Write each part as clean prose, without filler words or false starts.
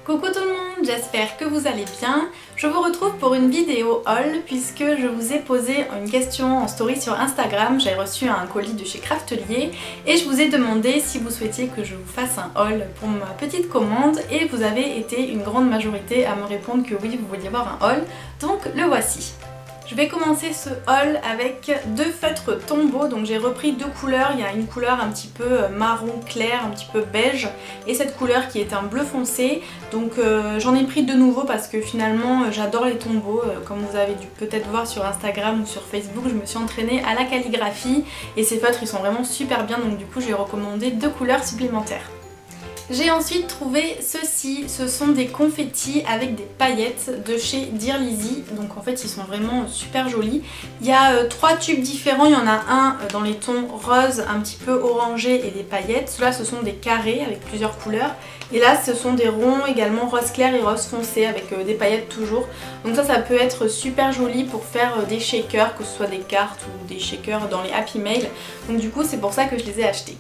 Coucou tout le monde, j'espère que vous allez bien. Je vous retrouve pour une vidéo haul puisque je vous ai posé une question en story sur Instagram. J'ai reçu un colis de chez Craftelier et je vous ai demandé si vous souhaitiez que je vous fasse un haul pour ma petite commande et vous avez été une grande majorité à me répondre que oui, vous vouliez voir un haul, donc le voici. Je vais commencer ce haul avec deux feutres Tombow, donc j'ai repris deux couleurs, il y a une couleur un petit peu marron clair, un petit peu beige et cette couleur qui est un bleu foncé, donc j'en ai pris de nouveau parce que finalement j'adore les Tombow, comme vous avez dû peut-être voir sur Instagram ou sur Facebook, je me suis entraînée à la calligraphie et ces feutres ils sont vraiment super bien, donc du coup j'ai recommandé deux couleurs supplémentaires. J'ai ensuite trouvé ceux-ci, ce sont des confettis avec des paillettes de chez Dear Lizzy, donc en fait ils sont vraiment super jolis. Il y a trois tubes différents, il y en a un dans les tons rose, un petit peu orangé et des paillettes. Ceux-là ce sont des carrés avec plusieurs couleurs et là ce sont des ronds également rose clair et rose foncé avec des paillettes toujours. Donc ça peut être super joli pour faire des shakers, que ce soit des cartes ou des shakers dans les Happy Mail. Donc du coup c'est pour ça que je les ai achetés.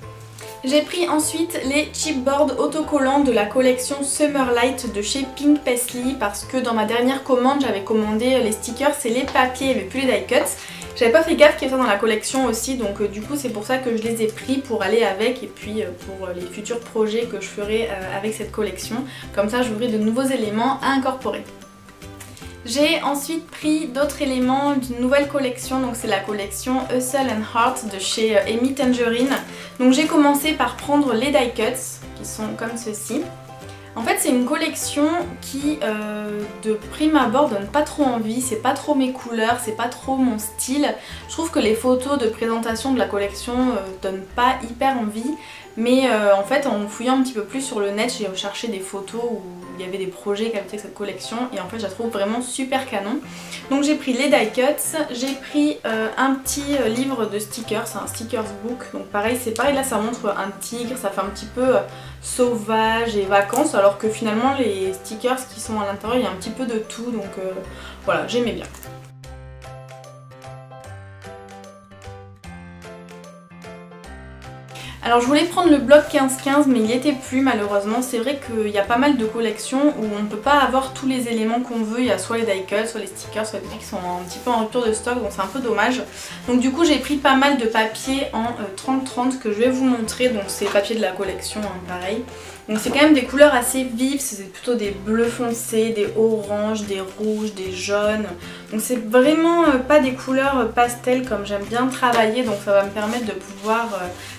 J'ai pris ensuite les chipboards autocollants de la collection Summer Light de chez Pink Paisley parce que dans ma dernière commande j'avais commandé les stickers et les papiers mais plus les die cuts. J'avais pas fait gaffe qu'il y avait ça dans la collection aussi, donc du coup c'est pour ça que je les ai pris pour aller avec et puis pour les futurs projets que je ferai avec cette collection. Comme ça j'aurai de nouveaux éléments à incorporer. J'ai ensuite pris d'autres éléments d'une nouvelle collection, donc c'est la collection Hustle and Heart de chez Amy Tangerine. Donc j'ai commencé par prendre les die cuts qui sont comme ceci. En fait c'est une collection qui de prime abord donne pas trop envie, c'est pas trop mes couleurs, c'est pas trop mon style. Je trouve que les photos de présentation de la collection donnent pas hyper envie. Mais en fait en fouillant un petit peu plus sur le net j'ai recherché des photos où il y avait des projets qui avaient fait cette collection et en fait je la trouve vraiment super canon. Donc j'ai pris les die cuts, j'ai pris un petit livre de stickers, c'est un stickers book, donc pareil c'est pareil, là ça montre un tigre, ça fait un petit peu sauvage et vacances alors que finalement les stickers qui sont à l'intérieur il y a un petit peu de tout, donc voilà, j'aimais bien. Alors je voulais prendre le bloc 15-15 mais il n'y était plus malheureusement. C'est vrai qu'il y a pas mal de collections où on ne peut pas avoir tous les éléments qu'on veut. Il y a soit les die cuts, soit les stickers, soit des trucs qui sont un petit peu en rupture de stock, donc c'est un peu dommage. Donc du coup j'ai pris pas mal de papiers en 30-30 que je vais vous montrer. Donc c'est les papiers de la collection, hein, pareil. Donc c'est quand même des couleurs assez vives, c'est plutôt des bleus foncés, des oranges, des rouges, des jaunes. Donc c'est vraiment pas des couleurs pastel comme j'aime bien travailler, donc ça va me permettre de pouvoir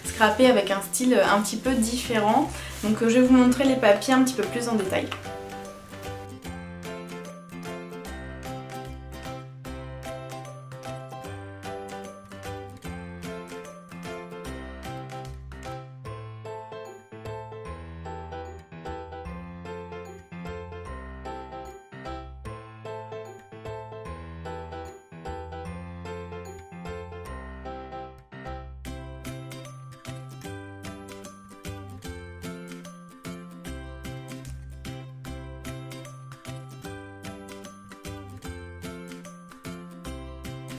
scraper avec un style un petit peu différent. Donc je vais vous montrer les papiers un petit peu plus en détail.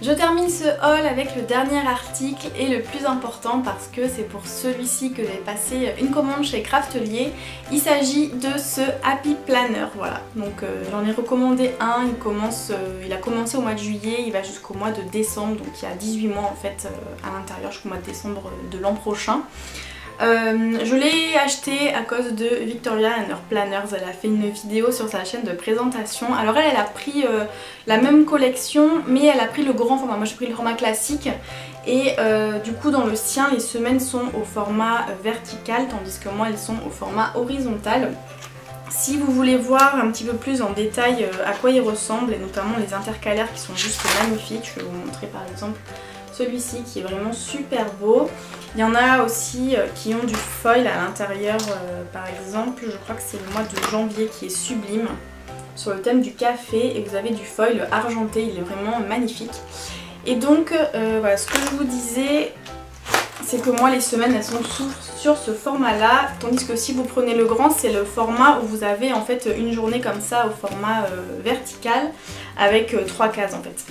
Je termine ce haul avec le dernier article et le plus important parce que c'est pour celui-ci que j'ai passé une commande chez Craftelier. Il s'agit de ce Happy Planner, voilà. Donc j'en ai recommandé un, il a commencé au mois de juillet, il va jusqu'au mois de décembre, donc il y a 18 mois en fait à l'intérieur jusqu'au mois de décembre de l'an prochain. Je l'ai acheté à cause de Victoria and Her Planners, elle a fait une vidéo sur sa chaîne de présentation. Alors elle a pris la même collection mais elle a pris le grand format, moi j'ai pris le format classique et du coup dans le sien les semaines sont au format vertical tandis que moi elles sont au format horizontal. Si vous voulez voir un petit peu plus en détail à quoi ils ressemblent et notamment les intercalaires qui sont juste magnifiques, je vais vous montrer par exemple celui-ci qui est vraiment super beau. Il y en a aussi qui ont du foil à l'intérieur, par exemple, je crois que c'est le mois de janvier qui est sublime, sur le thème du café, et vous avez du foil argenté, il est vraiment magnifique. Et donc, voilà, ce que je vous disais, c'est que moi les semaines elles sont sur ce format là, tandis que si vous prenez le grand c'est le format où vous avez en fait une journée comme ça au format vertical avec 3 cases en fait.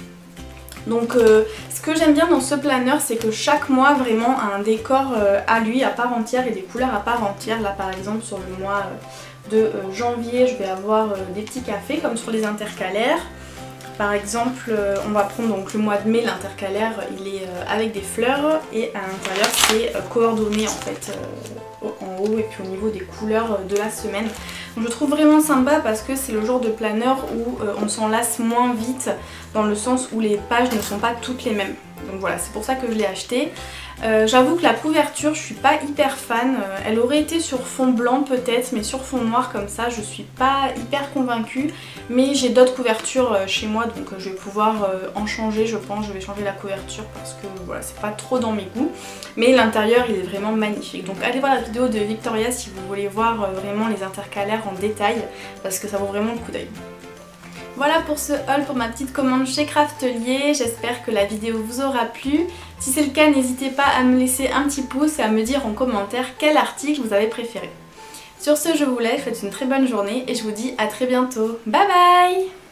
Donc ce que j'aime bien dans ce planner, c'est que chaque mois vraiment a un décor à lui, à part entière, et des couleurs à part entière. Là par exemple sur le mois de janvier, je vais avoir des petits cafés comme sur les intercalaires. Par exemple, on va prendre donc le mois de mai, l'intercalaire il est avec des fleurs et à l'intérieur c'est coordonné en fait en haut et puis au niveau des couleurs de la semaine. Donc je trouve vraiment sympa parce que c'est le genre de planeur où on s'en lasse moins vite dans le sens où les pages ne sont pas toutes les mêmes. Donc voilà, c'est pour ça que je l'ai acheté. J'avoue que la couverture, je suis pas hyper fan. Elle aurait été sur fond blanc peut-être, mais sur fond noir comme ça, je suis pas hyper convaincue. Mais j'ai d'autres couvertures chez moi, donc je vais pouvoir en changer, je pense. Je vais changer la couverture parce que voilà, c'est pas trop dans mes goûts. Mais l'intérieur, il est vraiment magnifique. Donc allez voir la vidéo de Victoria si vous voulez voir vraiment les intercalaires en détail, parce que ça vaut vraiment le coup d'œil. Voilà pour ce haul, pour ma petite commande chez Craftelier. J'espère que la vidéo vous aura plu. Si c'est le cas, n'hésitez pas à me laisser un petit pouce et à me dire en commentaire quel article vous avez préféré. Sur ce, je vous laisse, faites une très bonne journée et je vous dis à très bientôt. Bye bye!